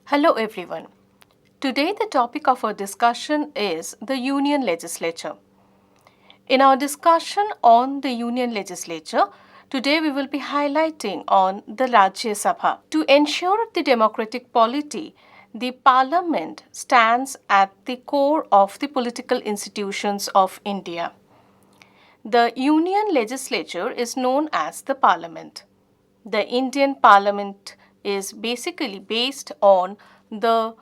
Hello everyone. Today the topic of our discussion is the Union Legislature. In our discussion on the Union Legislature, today we will be highlighting on the Rajya Sabha. To ensure the democratic polity, the Parliament stands at the core of the political institutions of India. The Union Legislature is known as the Parliament. The Indian Parliament is basically based on the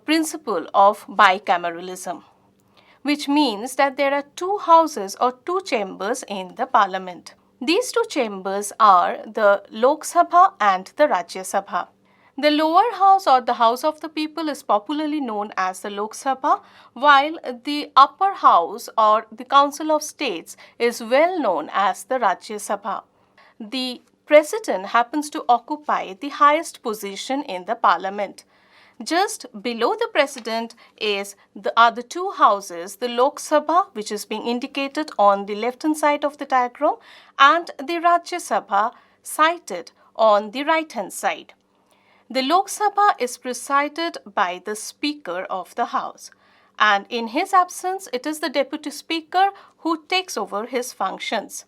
principle of bicameralism, which means that there are two houses or two chambers in the Parliament. These two chambers are the Lok Sabha and the Rajya Sabha. The lower house or the House of the People is popularly known as the Lok Sabha, while the upper house or the Council of States is well known as the Rajya Sabha. The president happens to occupy the highest position in the parliament. Just below the president are the two houses, the Lok Sabha, which is being indicated on the left-hand side of the diagram, and the Rajya Sabha, cited on the right-hand side. The Lok Sabha is presided by the Speaker of the House, and in his absence, it is the Deputy Speaker who takes over his functions.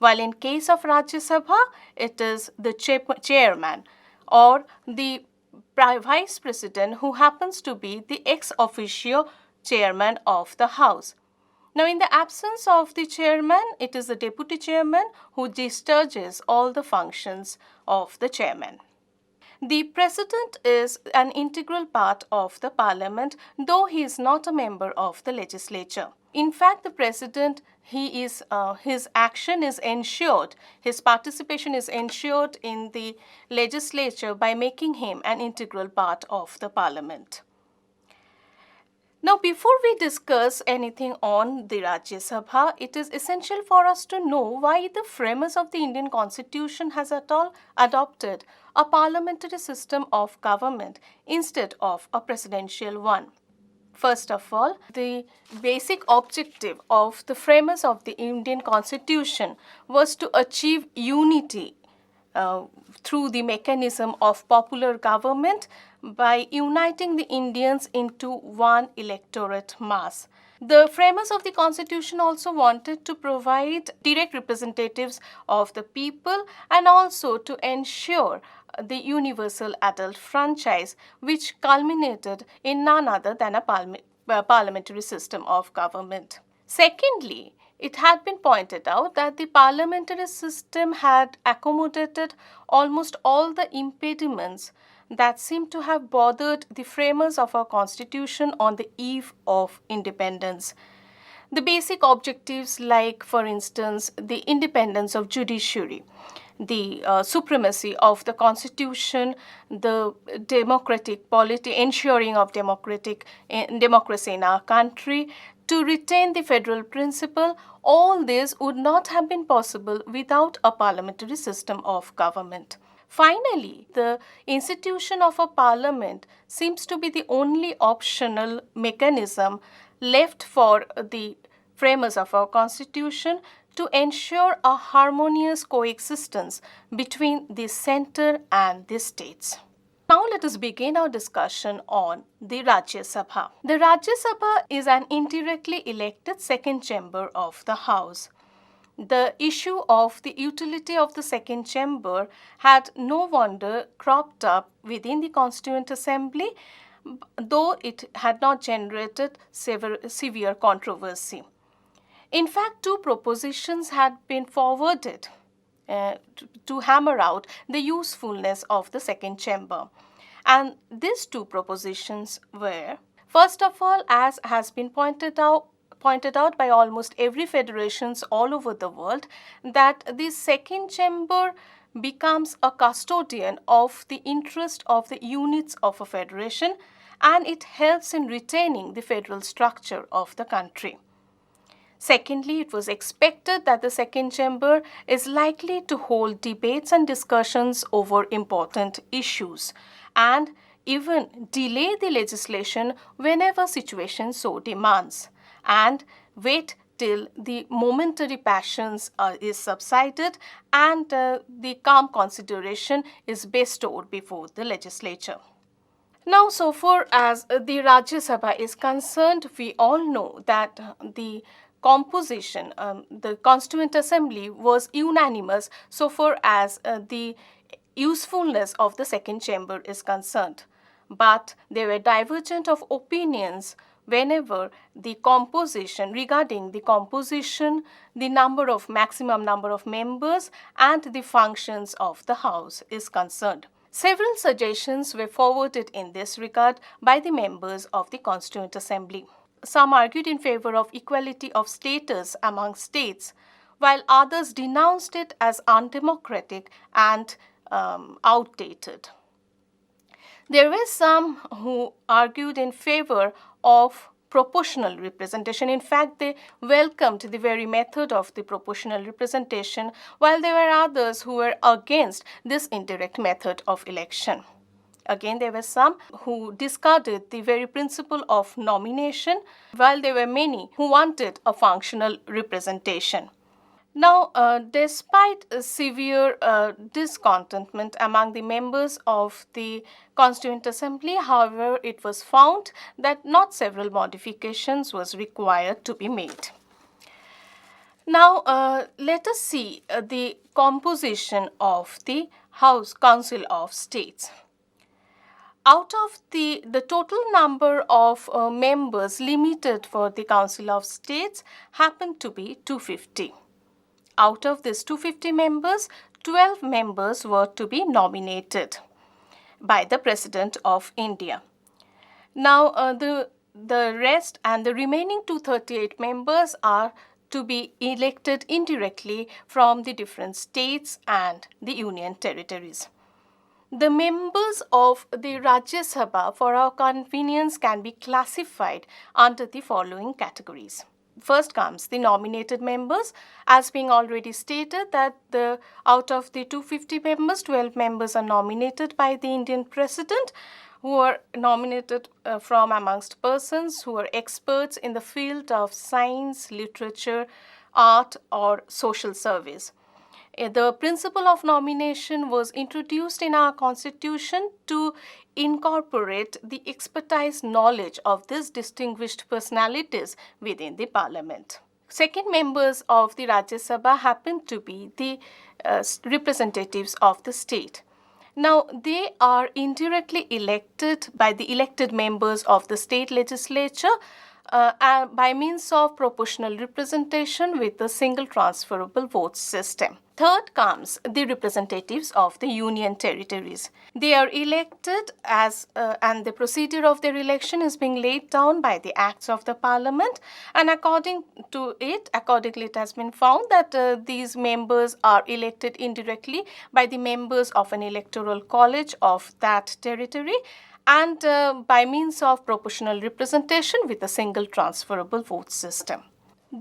While in case of Rajya Sabha, it is the chairman or the vice president who happens to be the ex-officio chairman of the House. Now, in the absence of the chairman, it is the deputy chairman who discharges all the functions of the chairman. The president is an integral part of the parliament, though he is not a member of the legislature. In fact, the president, his action is ensured, his participation is ensured in the legislature by making him an integral part of the parliament. Now, before we discuss anything on the Rajya Sabha, it is essential for us to know why the framers of the Indian Constitution has at all adopted a parliamentary system of government instead of a presidential one. First of all, the basic objective of the framers of the Indian Constitution was to achieve unity through the mechanism of popular government by uniting the Indians into one electorate mass. The framers of the Constitution also wanted to provide direct representatives of the people and also to ensure the universal adult franchise, which culminated in none other than a parliamentary system of government. Secondly, it had been pointed out that the parliamentary system had accommodated almost all the impediments that seem to have bothered the framers of our constitution on the eve of independence. The basic objectives like, for instance, the independence of judiciary, the supremacy of the constitution, the democratic polity, ensuring of democracy in our country, to retain the federal principle, all this would not have been possible without a parliamentary system of government. Finally, the institution of a parliament seems to be the only optional mechanism left for the framers of our constitution to ensure a harmonious coexistence between the center and the states. Now let us begin our discussion on the Rajya Sabha. The Rajya Sabha is an indirectly elected second chamber of the House. The issue of the utility of the second chamber had no wonder cropped up within the Constituent Assembly, though it had not generated severe controversy. In fact, two propositions had been forwarded to hammer out the usefulness of the second chamber. And these two propositions were, first of all, as has been pointed out by almost every federations all over the world, that the second chamber becomes a custodian of the interest of the units of a federation, and it helps in retaining the federal structure of the country. Secondly, it was expected that the second chamber is likely to hold debates and discussions over important issues and even delay the legislation whenever situation so demands, and wait till the momentary passions is subsided and the calm consideration is bestowed before the legislature. Now, so far as the Rajya Sabha is concerned, we all know that the composition, the Constituent Assembly was unanimous so far as the usefulness of the second chamber is concerned. But there were divergent of opinions whenever the composition, regarding the composition, the maximum number of members and the functions of the House is concerned. Several suggestions were forwarded in this regard by the members of the Constituent Assembly. Some argued in favor of equality of status among states, while others denounced it as undemocratic and outdated. There were some who argued in favor of proportional representation. In fact, they welcomed the very method of the proportional representation, while there were others who were against this indirect method of election. Again, there were some who discarded the very principle of nomination, while there were many who wanted a functional representation. Now, despite severe discontentment among the members of the Constituent Assembly, however, it was found that not several modifications was required to be made. Now, let us see the composition of the House Council of States. Out of the total number of members limited for the Council of States happened to be 250. Out of these 250 members, 12 members were to be nominated by the President of India. Now, the rest and the remaining 238 members are to be elected indirectly from the different states and the union territories. The members of the Rajya Sabha, for our convenience, can be classified under the following categories. First comes the nominated members, as being already stated that out of the 250 members, 12 members are nominated by the Indian President, who are nominated from amongst persons who are experts in the field of science, literature, art, or social service. The principle of nomination was introduced in our constitution to incorporate the expertise knowledge of these distinguished personalities within the parliament. Second members of the Rajya Sabha happen to be the representatives of the state. Now, they are indirectly elected by the elected members of the state legislature by means of proportional representation with a single transferable vote system. Third comes the representatives of the union territories. They are elected and the procedure of their election is being laid down by the acts of the parliament, and accordingly it has been found that these members are elected indirectly by the members of an electoral college of that territory and by means of proportional representation with a single transferable vote system.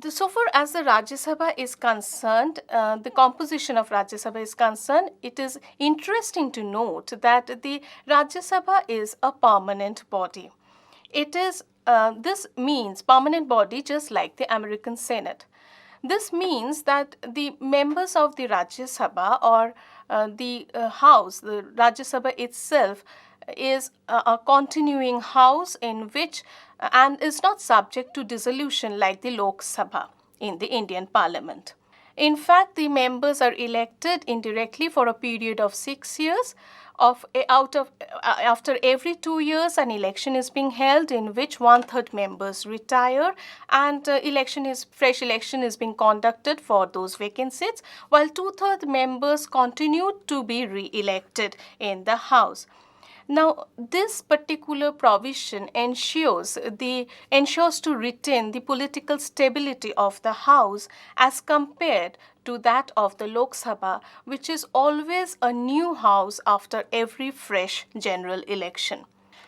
So far as the Rajya Sabha is concerned, the composition of Rajya Sabha is concerned, it is interesting to note that the Rajya Sabha is a permanent body. This means permanent body just like the American Senate. This means that the members of the Rajya Sabha or the House, the Rajya Sabha itself, is a continuing house in which and is not subject to dissolution like the Lok Sabha in the Indian Parliament. In fact, the members are elected indirectly for a period of 6 years. After every 2 years, an election is being held in which 1/3 members retire, and fresh election is being conducted for those vacant seats, while 2/3 members continue to be re-elected in the House. Now, this particular provision ensures to retain the political stability of the House as compared to that of the Lok Sabha, which is always a new house after every fresh general election.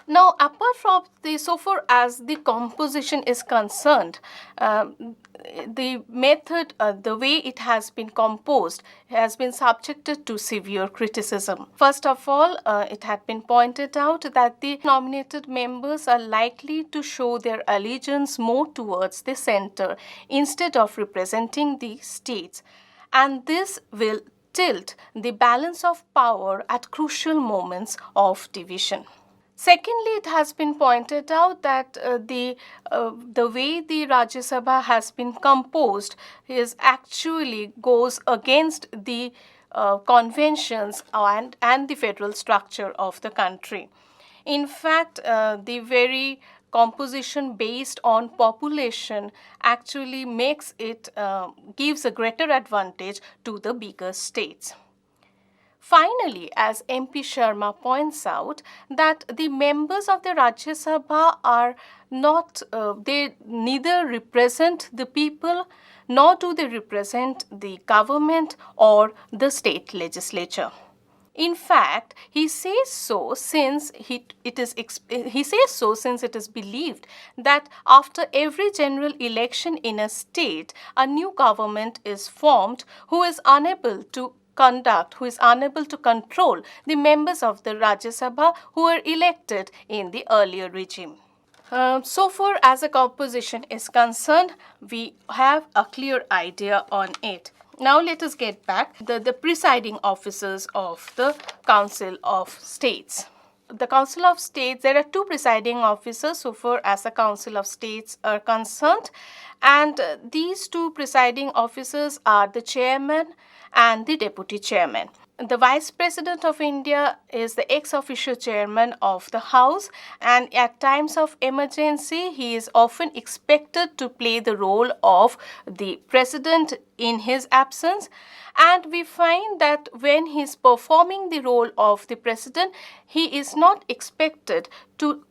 Now, apart from so far as the composition is concerned, the method, the way it has been composed has been subjected to severe criticism. First of all, it had been pointed out that the nominated members are likely to show their allegiance more towards the center instead of representing the states, and this will tilt the balance of power at crucial moments of division. Secondly, it has been pointed out that the way the Rajya Sabha has been composed is actually goes against the conventions and the federal structure of the country. In fact, the very composition based on population actually makes it gives a greater advantage to the bigger states. Finally, as MP Sharma points out, that the members of the Rajya Sabha are not, they neither represent the people nor do they represent the government or the state legislature. In fact, he says so since it is believed that after every general election in a state, a new government is formed who is unable to control the members of the Rajya Sabha who were elected in the earlier regime. So far as a composition is concerned, we have a clear idea on it. Now let us get back to the presiding officers of the Council of States. The Council of States, there are two presiding officers so far as the Council of States are concerned, and these two presiding officers are the chairman and the deputy chairman. The Vice President of India is the ex-officio chairman of the House, and at times of emergency, he is often expected to play the role of the President in his absence. And we find that when he is performing the role of the President, he is not expected to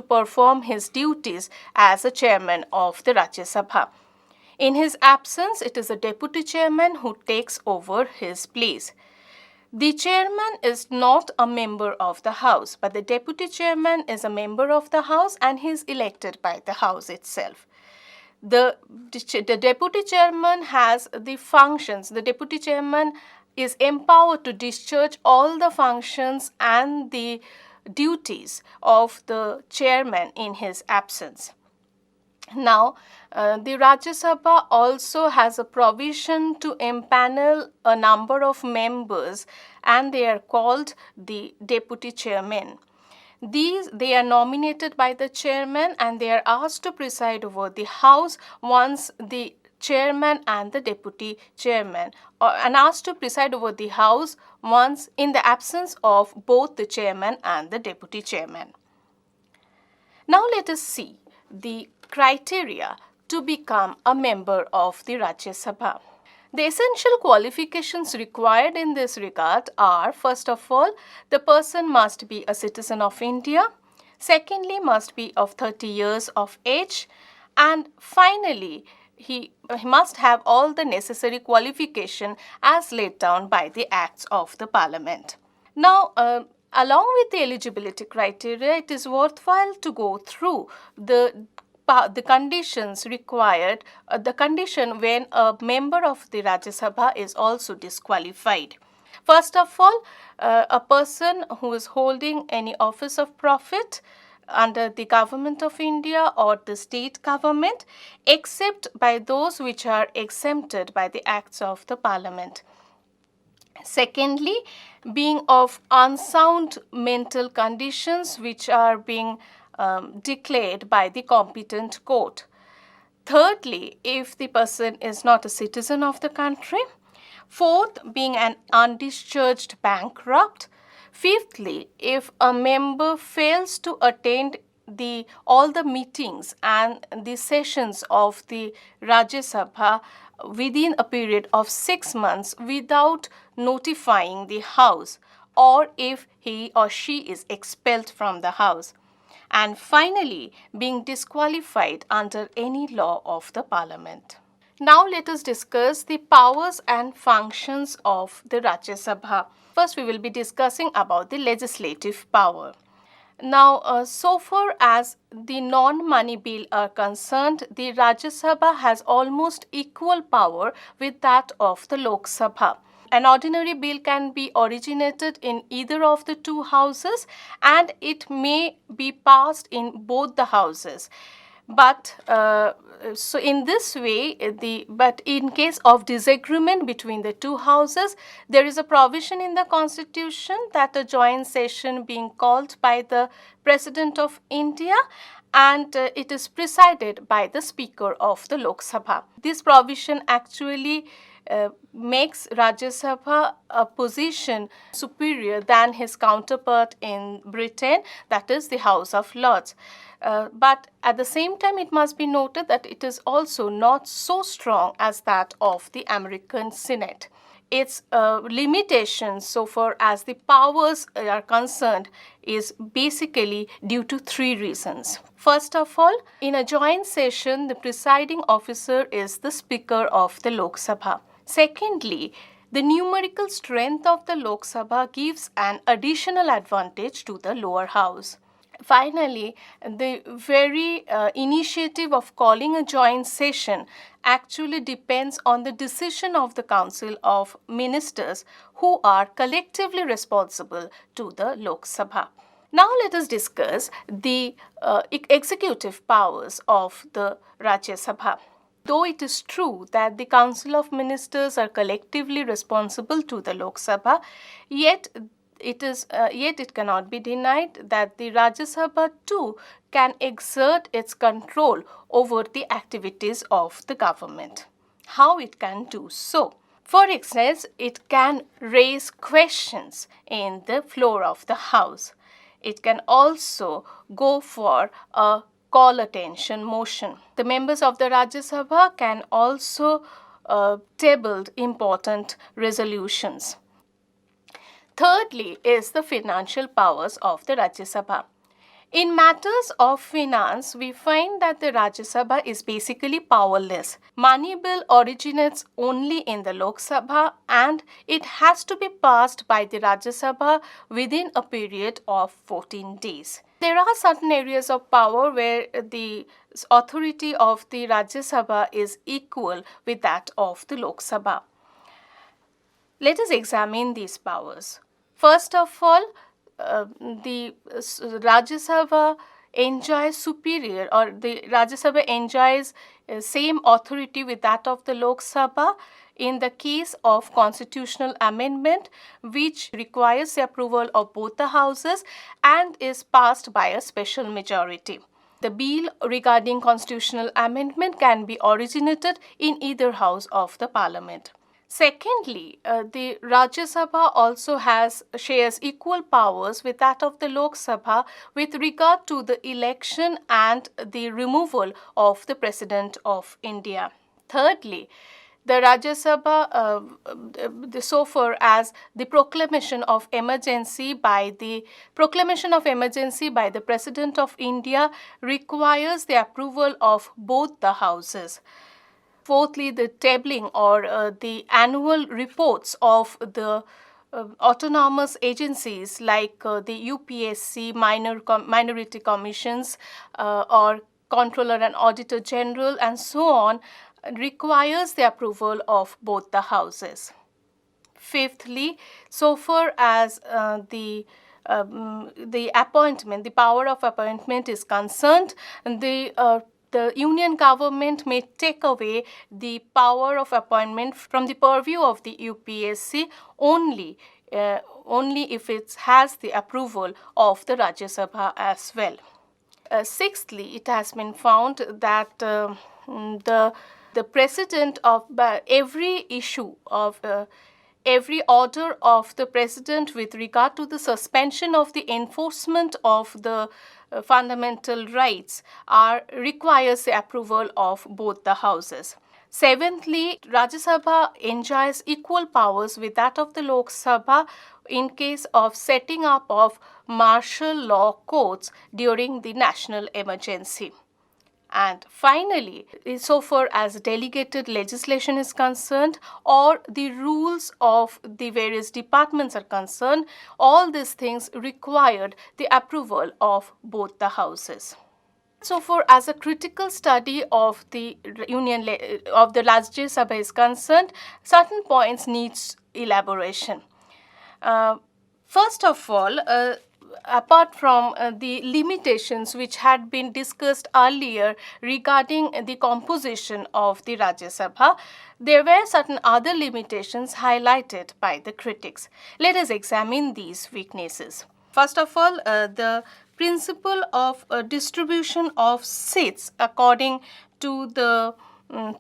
perform his duties as a chairman of the Rajya Sabha. In his absence, it is the deputy chairman who takes over his place. The chairman is not a member of the House, but the deputy chairman is a member of the House and he is elected by the House itself. The deputy chairman has the functions. The deputy chairman is empowered to discharge all the functions and the duties of the chairman in his absence. Now, the Rajya Sabha also has a provision to empanel a number of members, and they are called the deputy chairmen. They are nominated by the chairman and they are asked to preside over the House once the chairman and the deputy chairman and asked to preside over the House once in the absence of both the chairman and the deputy chairman. Now let us see the criteria to become a member of the Rajya Sabha. The essential qualifications required in this regard are, first of all, the person must be a citizen of India, secondly, must be of 30 years of age, and finally, he must have all the necessary qualification as laid down by the Acts of the Parliament. Now, along with the eligibility criteria, it is worthwhile to go through the conditions required, the condition when a member of the Rajya Sabha is also disqualified. First of all, a person who is holding any office of profit under the government of India or the state government, except by those which are exempted by the Acts of the Parliament. Secondly, being of unsound mental conditions which are being declared by the competent court. Thirdly, if the person is not a citizen of the country. Fourth, being an undischarged bankrupt. Fifthly, if a member fails to attend all the meetings and the sessions of the Rajya Sabha within a period of 6 months without notifying the House, or if he or she is expelled from the House. And finally, being disqualified under any law of the Parliament. Now let us discuss the powers and functions of the Rajya Sabha. First, we will be discussing about the legislative power. Now, so far as the non-money bill are concerned, the Rajya Sabha has almost equal power with that of the Lok Sabha. An ordinary bill can be originated in either of the 2 houses and it may be passed in both the houses. But so in this way, but in case of disagreement between the two houses, there is a provision in the Constitution that a joint session being called by the President of India, and it is presided by the Speaker of the Lok Sabha. This provision actually makes Rajya Sabha a position superior than his counterpart in Britain, that is the House of Lords. But at the same time, it must be noted that it is also not so strong as that of the American Senate. Its limitations, so far as the powers are concerned, is basically due to three reasons. First of all, in a joint session, the presiding officer is the Speaker of the Lok Sabha. Secondly, the numerical strength of the Lok Sabha gives an additional advantage to the lower house. Finally, the very initiative of calling a joint session actually depends on the decision of the Council of Ministers, who are collectively responsible to the Lok Sabha. Now let us discuss the executive powers of the Rajya Sabha. Though it is true that the Council of Ministers are collectively responsible to the Lok Sabha, yet it cannot be denied that the Rajya Sabha too can exert its control over the activities of the government. How it can do so? For instance, it can raise questions in the floor of the House. It can also go for a call attention motion. The members of the Rajya Sabha can also table important resolutions. Thirdly is the financial powers of the Rajya Sabha. In matters of finance, we find that the Rajya Sabha is basically powerless. Money bill originates only in the Lok Sabha, and it has to be passed by the Rajya Sabha within a period of 14 days. There are certain areas of power where the authority of the Rajya Sabha is equal with that of the Lok Sabha. Let us examine these powers. First of all, the Rajya Sabha enjoys superior, or the Rajya Sabha enjoys same authority with that of the Lok Sabha in the case of constitutional amendment, which requires the approval of both the houses and is passed by a special majority. The bill regarding constitutional amendment can be originated in either house of the Parliament. Secondly, the Rajya Sabha also shares equal powers with that of the Lok Sabha with regard to the election and the removal of the President of India. Thirdly, the Rajya Sabha, so far as the proclamation of emergency by the President of India requires the approval of both the houses. Fourthly, the tabling or the annual reports of the autonomous agencies like the UPSC, minority commissions, or Controller and Auditor General, and so on, requires the approval of both the houses. Fifthly, so far as the appointment, the power of appointment is concerned, the union government may take away the power of appointment from the purview of the UPSC only if it has the approval of the Rajya Sabha as well. Sixthly, it has been found that the president of every issue of every order of the president with regard to the suspension of the enforcement of the fundamental rights requires the approval of both the houses. Seventhly, Rajya Sabha enjoys equal powers with that of the Lok Sabha in case of setting up of martial law courts during the national emergency. And finally, so far as delegated legislation is concerned or the rules of the various departments are concerned, all these things required the approval of both the houses. So far as a critical study of the Rajya Sabha is concerned, certain points needs elaboration. First of all, apart from the limitations which had been discussed earlier regarding the composition of the Rajya Sabha, there were certain other limitations highlighted by the critics. Let us examine these weaknesses. First of all, the principle of distribution of seats according to the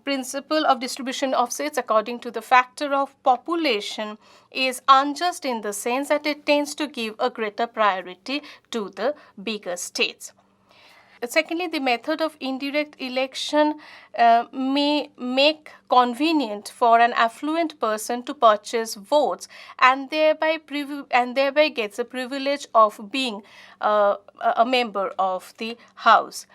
principle of distribution of seats according to the factor of population is unjust in the sense that it tends to give a greater priority to the bigger states. Secondly, the method of indirect election may make convenient for an affluent person to purchase votes and thereby gets the privilege of being a member of the House.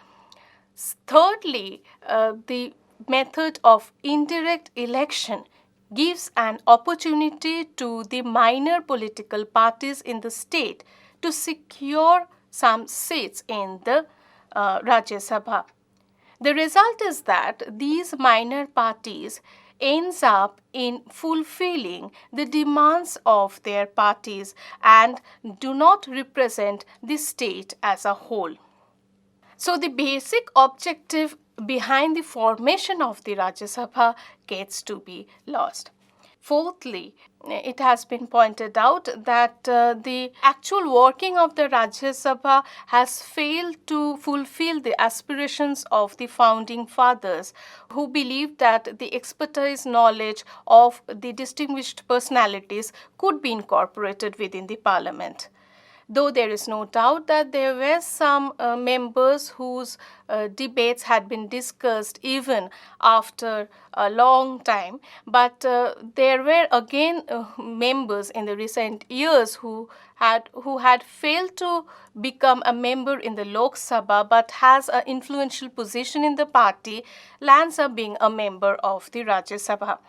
Thirdly, the method of indirect election gives an opportunity to the minor political parties in the state to secure some seats in the Rajya Sabha. The result is that these minor parties ends up in fulfilling the demands of their parties and do not represent the state as a whole. So the basic objective behind the formation of the Rajya Sabha gets to be lost. Fourthly, it has been pointed out that the actual working of the Rajya Sabha has failed to fulfill the aspirations of the founding fathers, who believed that the expertise knowledge of the distinguished personalities could be incorporated within the Parliament. Though there is no doubt that there were some members whose debates had been discussed even after a long time, but there were again members in the recent years who had failed to become a member in the Lok Sabha but has an influential position in the party, lands up being a member of the Rajya Sabha.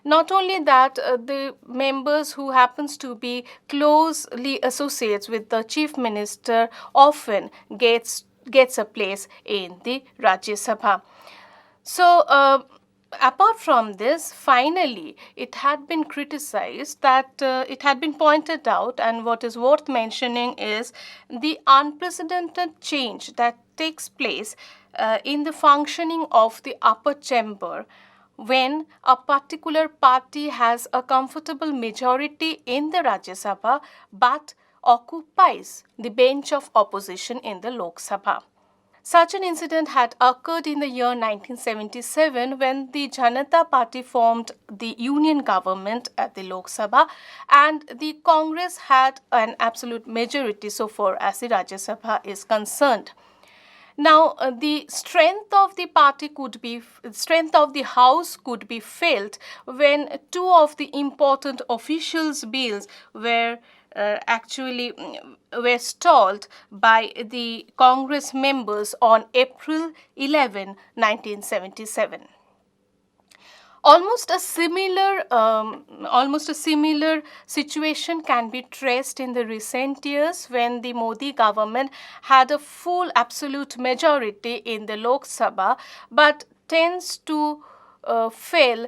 Not only that, the members who happens to be closely associates with the chief minister often gets a place in the Rajya Sabha. So, apart from this, finally, it had been criticized that it had been pointed out, and what is worth mentioning is the unprecedented change that takes place in the functioning of the upper chamber when a particular party has a comfortable majority in the Rajya Sabha but occupies the bench of opposition in the Lok Sabha. Such an incident had occurred in the year 1977 when the Janata Party formed the union government at the Lok Sabha and the Congress had an absolute majority so far as the Rajya Sabha is concerned. Now, the strength of the house could be felt when two of the important officials' bills were were stalled by the Congress members on April 11, 1977. Almost a similar situation can be traced in the recent years when the Modi government had a full absolute majority in the Lok Sabha but tends to fail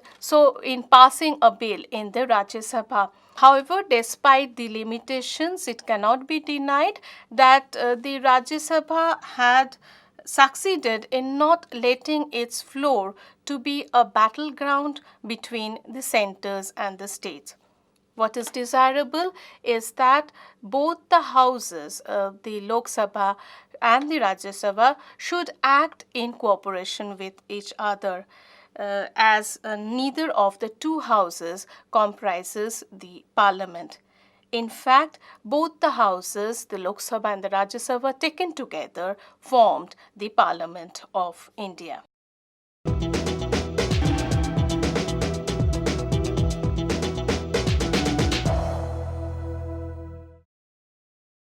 in passing a bill in the Rajya Sabha. However, despite the limitations, it cannot be denied that the Rajya Sabha had succeeded in not letting its floor to be a battleground between the centers and the states. What is desirable is that both the houses, the Lok Sabha and the Rajya Sabha, should act in cooperation with each other, as neither of the two houses comprises the parliament. In fact, both the houses, the Lok Sabha and the Rajya Sabha, taken together, formed the Parliament of India.